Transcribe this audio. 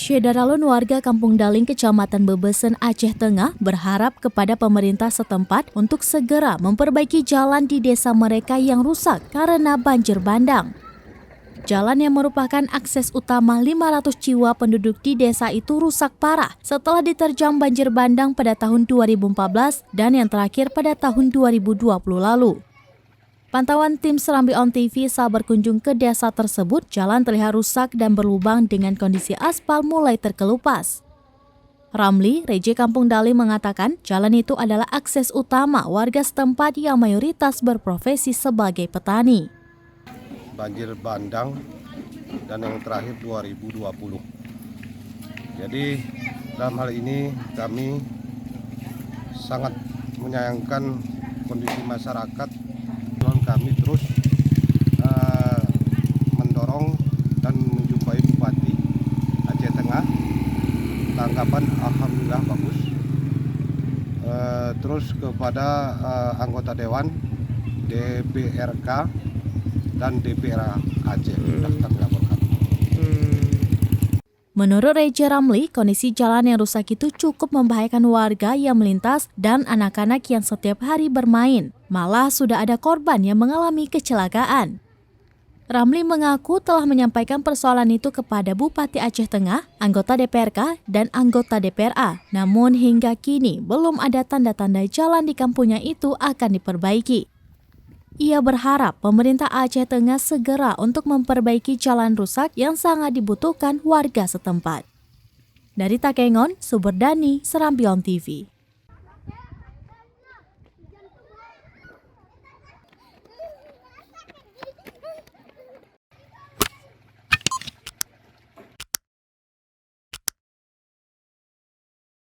Syedaralun warga Kampung Daling, Kecamatan Bebesen, Aceh Tengah berharap kepada pemerintah setempat untuk segera memperbaiki jalan di desa mereka yang rusak karena banjir bandang. Jalan yang merupakan akses utama 500 jiwa penduduk di desa itu rusak parah setelah diterjang banjir bandang pada tahun 2014 dan yang terakhir pada tahun 2020 lalu. Pantauan tim Serambi On TV saat berkunjung ke desa tersebut, jalan terlihat rusak dan berlubang dengan kondisi aspal mulai terkelupas. Ramli, Reje Kampung Daling mengatakan jalan itu adalah akses utama warga setempat yang mayoritas berprofesi sebagai petani. Banjir bandang dan yang terakhir 2020. Jadi dalam hal ini kami sangat menyayangkan kondisi masyarakat. Kami terus mendorong dan menjumpai Bupati Aceh Tengah. Tanggapan alhamdulillah bagus. Terus kepada anggota Dewan, DPRK dan DPRA Aceh sudah kami laporkan. Menurut Reja Ramli, kondisi jalan yang rusak itu cukup membahayakan warga yang melintas dan anak-anak yang setiap hari bermain. Malah sudah ada korban yang mengalami kecelakaan. Ramli mengaku telah menyampaikan persoalan itu kepada Bupati Aceh Tengah, anggota DPRK, dan anggota DPRA. Namun hingga kini belum ada tanda-tanda jalan di kampungnya itu akan diperbaiki. Ia berharap pemerintah Aceh Tengah segera untuk memperbaiki jalan rusak yang sangat dibutuhkan warga setempat. Dari Takengon, Suberdani, Serambi On TV.